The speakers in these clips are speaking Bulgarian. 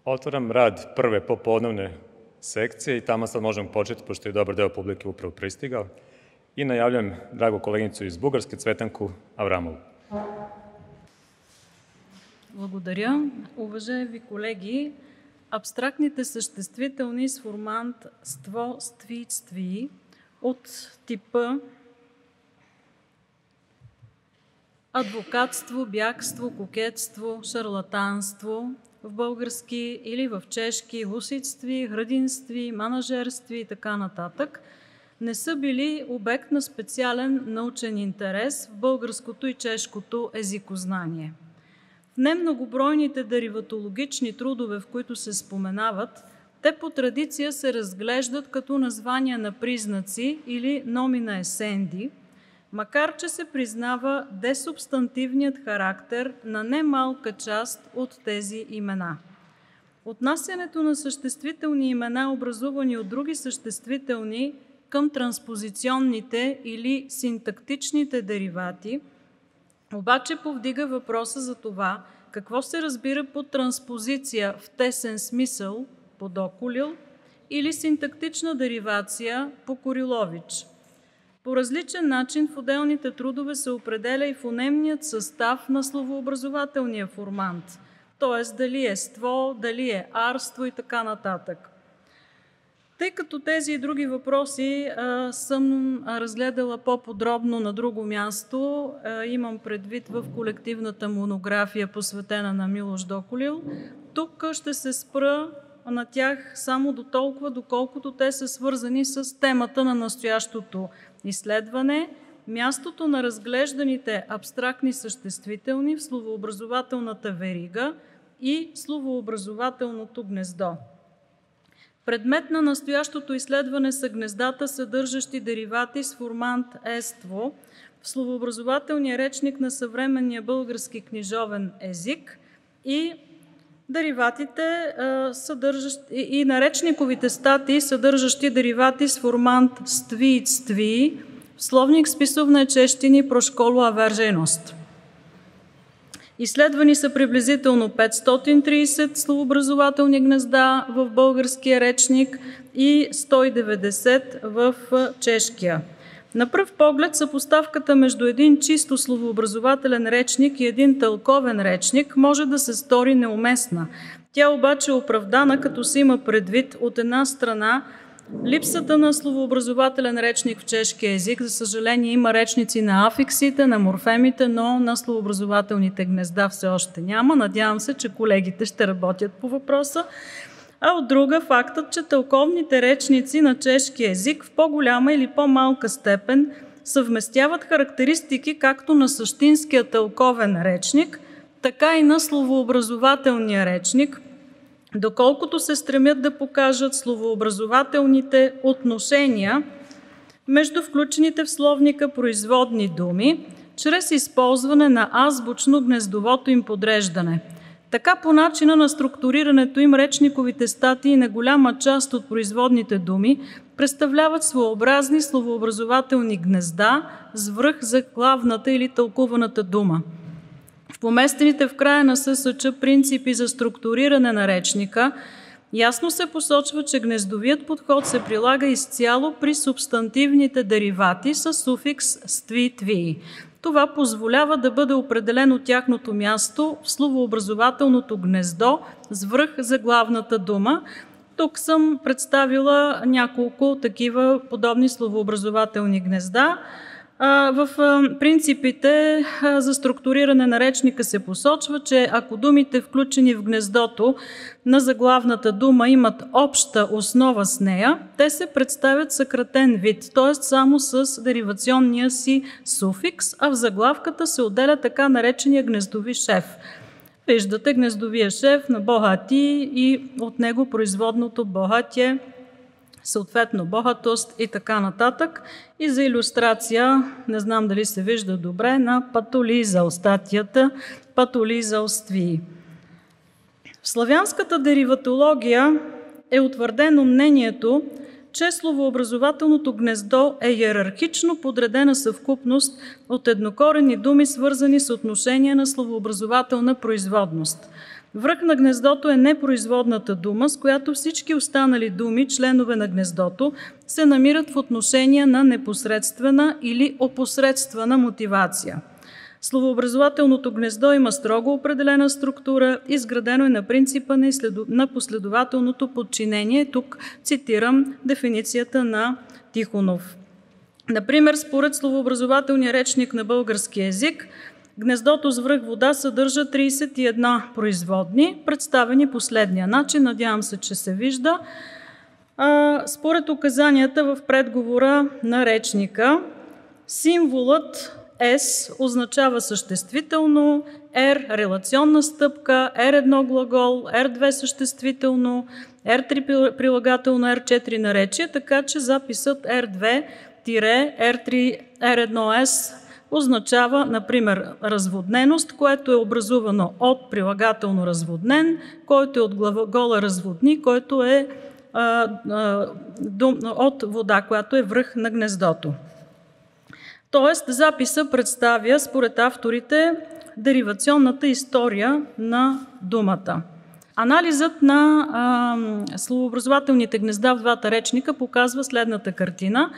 Otvaram rad prve popodnevne sekcije i tamo sad možemo početi, pošto je dobar deo publike upravo pristigao. I najavljam dragu koleginicu из Бугарske, Цветанку Аврамову. Благодаря. Уважаеми колеги, абстрактните съществителни с формант ство, стві, стві от типа адвокатство, бягство, кокетство, шарлатанство в български или в чешки лусицтви, градинстви, манажерстви и така нататък не са били обект на специален научен интерес в българското и чешкото езикознание. В немногобройните дериватологични трудове, в които се споменават, те по традиция се разглеждат като названия на признаци или номина есенди, макар че се признава десубстантивният характер на немалка част от тези имена. Отнасянето на съществителни имена, образувани от други съществителни, към транспозиционните или синтактичните деривати, обаче повдига въпроса за това какво се разбира под транспозиция в тесен смисъл по Докулил или синтактична деривация по Корилович. По различен начин в отделните трудове се определя и фонемният състав на словообразователния формант, т.е. дали е ство, дали е арство и така нататък. Тъй като тези и други въпроси съм разгледала по-подробно на друго място, имам предвид в колективната монография, посветена на Милош Докулил, тук ще се спра на тях само до толкова, доколкото те са свързани с темата на настоящото изследване, мястото на разглежданите абстрактни съществителни в словообразователната верига и словообразователното гнездо. Предмет на настоящото изследване са гнездата, съдържащи деривати с формант ество в словообразователния речник на съвременния български книжовен език и дериватите, и наречниковите статии, съдържащи деривати с формант стві и цтví в словник списовне чеštiny pro školu a veřejnost. Изследвани са приблизително 530 словообразователни гнезда в българския речник и 190 в чешкия. На пръв поглед съпоставката между един чисто словообразователен речник и един тълковен речник може да се стори неуместна. Тя обаче е оправдана, като се има предвид от една страна липсата на словообразователен речник в чешкия език. За съжаление има речници на афиксите, на морфемите, но на словообразователните гнезда все още няма. Надявам се, че колегите ще работят по въпроса. А от друга фактът, че тълковните речници на чешки език в по-голяма или по-малка степен съвместяват характеристики както на същинския тълковен речник, така и на словообразователния речник, доколкото се стремят да покажат словообразователните отношения между включените в словника производни думи, чрез използване на азбучно-гнездовото им подреждане. Така по начина на структурирането им речниковите статии на голяма част от производните думи представляват своеобразни словообразователни гнезда с връх за главната или тълкуваната дума. В поместените в края на ССЧ принципи за структуриране на речника ясно се посочва, че гнездовият подход се прилага изцяло при субстантивните деривати с суфикс стві-тві. Това позволява да бъде определено тяхното място в словообразователното гнездо с връх за главната дума. Тук съм представила няколко такива подобни словообразователни гнезда. В принципите за структуриране на речника се посочва, че ако думите, включени в гнездото на заглавната дума, имат обща основа с нея, те се представят съкратен вид, т.е. само с деривационния си суфикс, а в заглавката се отделя така наречения гнездови шеф. Виждате гнездовия шеф на богати и от него производното богатие, съответно богатост и така нататък. И за илюстрация, не знам дали се вижда добре, на патолизал, статията патолизал стві. В славянската дериватология е утвърдено мнението, че словообразователното гнездо е йерархично подредена съвкупност от еднокорени думи, свързани с отношения на словообразователна производност. Връх на гнездото е непроизводната дума, с която всички останали думи, членове на гнездото, се намират в отношения на непосредствена или опосредствена мотивация. Словообразователното гнездо има строго определена структура, изградено е на принципа на последователното подчинение. Тук цитирам дефиницията на Тихонов. Например, според словообразователния речник на български език, гнездото с връх вода съдържа 31 производни, представени последния начин. Надявам се, че се вижда. Според указанията в предговора на речника, символът S означава съществително, R – релационна стъпка, R1 глагол, R2 съществително, R3 прилагателно, R4 наречие, така че записът R2-R3-R1S означава, например, разводненост, което е образувано от прилагателно разводнен, който е от глагола разводни, който е от вода, която е връх на гнездото. Тоест, записа представя, според авторите, деривационната история на думата. Анализът на словообразователните гнезда в двата речника показва следната картина.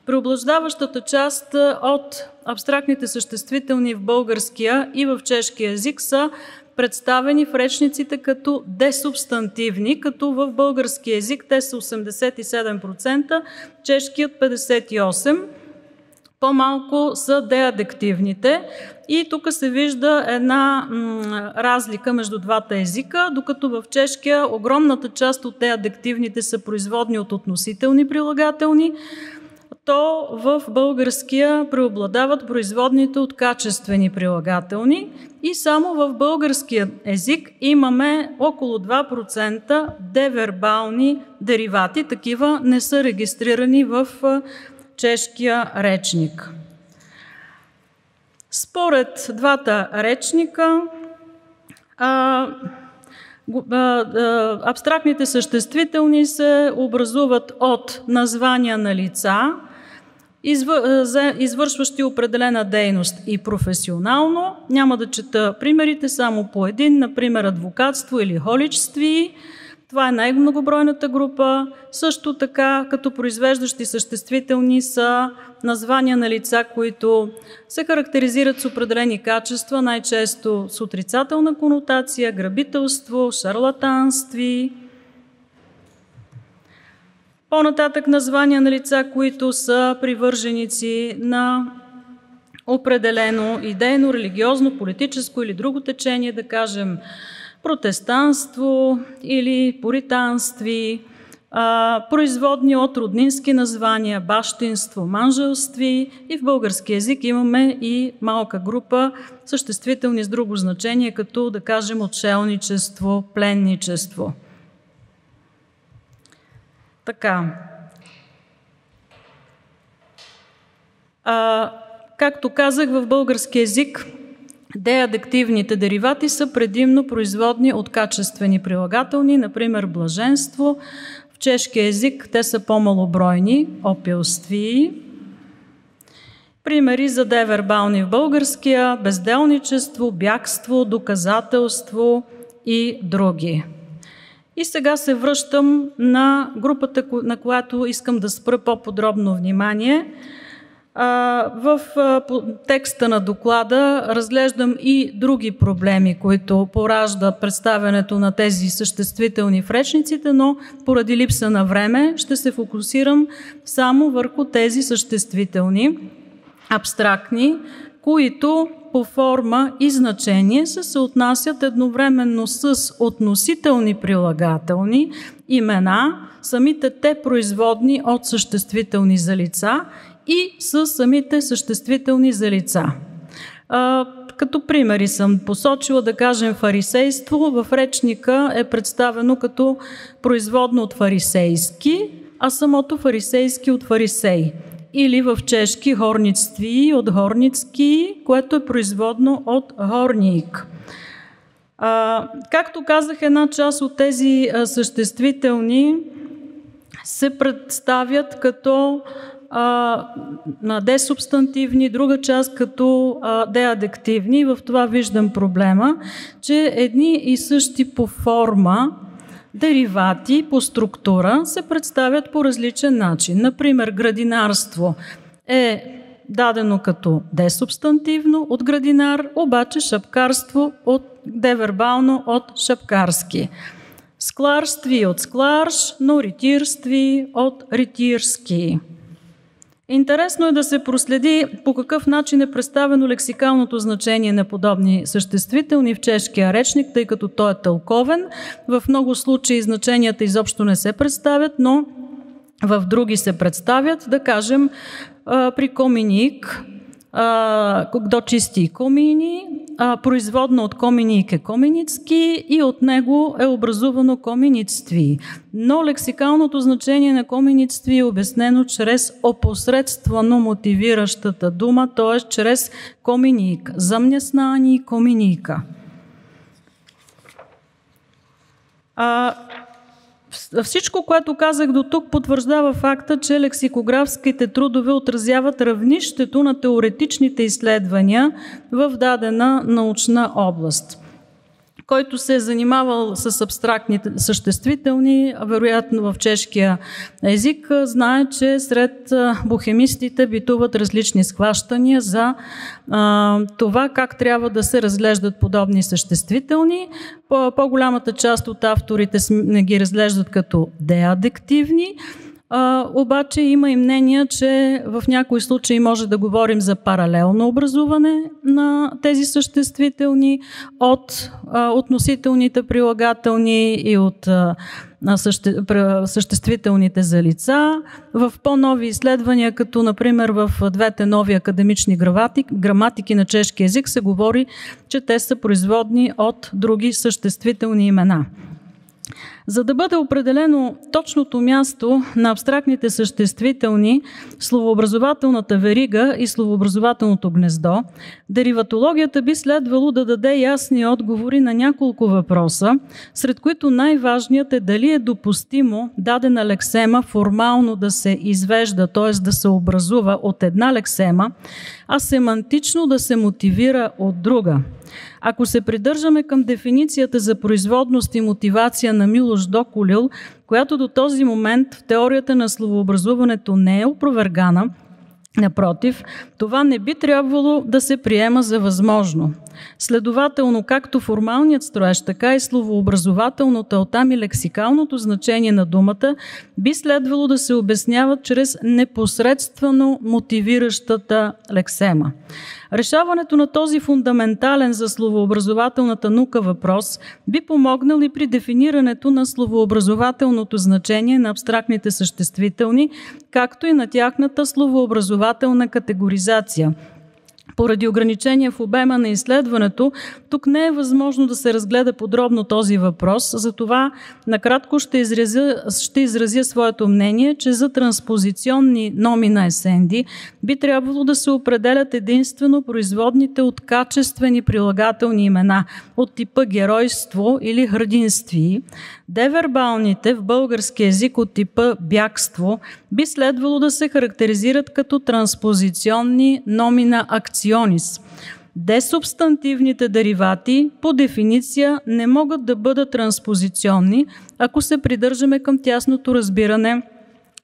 Преобладаващата част от абстрактните съществителни в българския и в чешкия език са представени в речниците като десубстантивни, като в българския език те са 87%, чешкият 58%. По-малко са деадективните и тук се вижда една разлика между двата езика, докато в чешкия огромната част от деадективните са производни от относителни прилагателни, то в българския преобладават производните от качествени прилагателни и само в българския език имаме около 2% девербални деривати. Такива не са регистрирани в чешкия речник. Според двата речника, абстрактните съществителни се образуват от названия на лица, извършващи определена дейност и професионално. Няма да чета примерите, само по един, например адвокатство или холичстви. Това е най-многобройната група. Също така, като произвеждащи съществителни са названия на лица, които се характеризират с определени качества, най-често с отрицателна конотация, грабителство, шарлатанстви. По-нататък названия на лица, които са привърженици на определено идейно, религиозно, политическо или друго течение, да кажем протестанство или пуританстви, производни от роднински названия, бащинство, манжелстви, и в български език имаме и малка група съществителни с друго значение, като да кажем отшелничество, пленничество. Така. Както казах, в български език деадективните деривати са предимно производни от качествени прилагателни, например блаженство. В чешки език те са по-малобройни, опилстви. Примери за девербални в българския: безделничество, бягство, доказателство и други. И сега се връщам на групата, на която искам да спра по-подробно внимание. В текста на доклада разглеждам и други проблеми, които поражда представянето на тези съществителни в речниците, но поради липса на време ще се фокусирам само върху тези съществителни, абстрактни, които по форма и значение се съотнасят едновременно с относителни прилагателни имена, самите те производни от съществителни за лица, и с самите съществителни за лица. Като примери съм посочила, да кажем, фарисейство. В речника е представено като производно от фарисейски, а самото фарисейски от фарисей. Или в чешки хорництви от хорницки, което е производно от хорник. Както казах, една част от тези съществителни се представят като десубстантивни, друга част като деадективни. В това виждам проблема, че едни и същи по форма деривати по структура се представят по различен начин. Например, градинарство е дадено като десубстантивно от градинар, обаче шапкарство от девербално от шапкарски. Скларстви от скларш, но ритирстви от ритирски. Интересно е да се проследи по какъв начин е представено лексикалното значение на подобни съществителни в чешкия речник, тъй като той е тълковен. В много случаи значенията изобщо не се представят, но в други се представят. Да кажем, при коминик, до чисти комини, производно от коминик е коминицки и от него е образувано комиництви. Но лексикалното значение на комиництви е обяснено чрез опосредствено мотивиращата дума, т.е. чрез коминик, замняснани коминика. Всичко, което казах до тук, потвърждава факта, че лексикографските трудове отразяват равнището на теоретичните изследвания в дадена научна област. Който се е занимавал с абстрактните съществителни, вероятно в чешкия език, знае, че сред бохемистите битуват различни схващания за това как трябва да се разглеждат подобни съществителни. По-голямата част от авторите не ги разглеждат като деадективни, обаче има и мнение, че в някои случаи може да говорим за паралелно образуване на тези съществителни от относителните прилагателни и от съществителните за лица. В по-нови изследвания, като например в двете нови академични граматики на чешки език, се говори, че те са производни от други съществителни имена. За да бъде определено точното място на абстрактните съществителни, словообразователната верига и словообразователното гнездо, дериватологията би следвало да даде ясни отговори на няколко въпроса, сред които най-важният е дали е допустимо дадена лексема формално да се извежда, т.е. да се образува от една лексема, а семантично да се мотивира от друга. Ако се придържаме към дефиницията за производност и мотивация на Милош Докулил, която до този момент в теорията на словообразуването не е опровергана, напротив, това не би трябвало да се приема за възможно. Следователно, както формалният строеж, така и словообразователното, а оттам и лексикалното значение на думата би следвало да се обясняват чрез непосредствено мотивиращата лексема. Решаването на този фундаментален за словообразователната наука въпрос би помогнал и при дефинирането на словообразователното значение на абстрактните съществителни, както и на тяхната словообразователна категоризация. Поради ограничения в обема на изследването, тук не е възможно да се разгледа подробно този въпрос, затова накратко ще изразя своето мнение, че за транспозиционни номина есенди би трябвало да се определят единствено производните от качествени прилагателни имена от типа геройство или храдинстви. Девербалните в български език от типа бягство би следвало да се характеризират като транспозиционни номина акционис. Десубстантивните деривати по дефиниция не могат да бъдат транспозиционни, ако се придържаме към тясното разбиране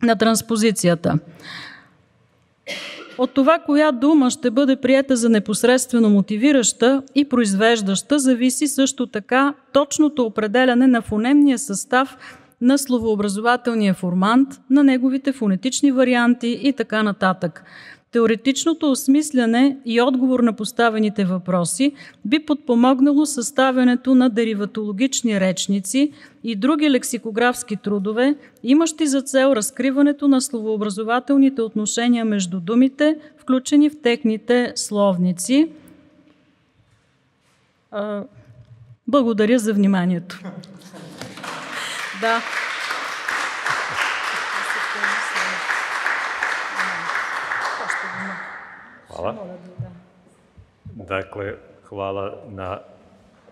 на транспозицията. От това, коя дума ще бъде приета за непосредствено мотивираща и произвеждаща, зависи също така точното определяне на фонемния състав на словообразователния формант, на неговите фонетични варианти и така нататък. Теоретичното осмисляне и отговор на поставените въпроси би подпомогнало съставянето на дериватологични речници и други лексикографски трудове, имащи за цел разкриването на словообразователните отношения между думите, включени в техните словници. Благодаря за вниманието. Да. Hvala. Dakle, hvala na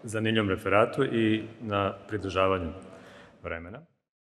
zanimljivom referatu i na pridržavanju vremena.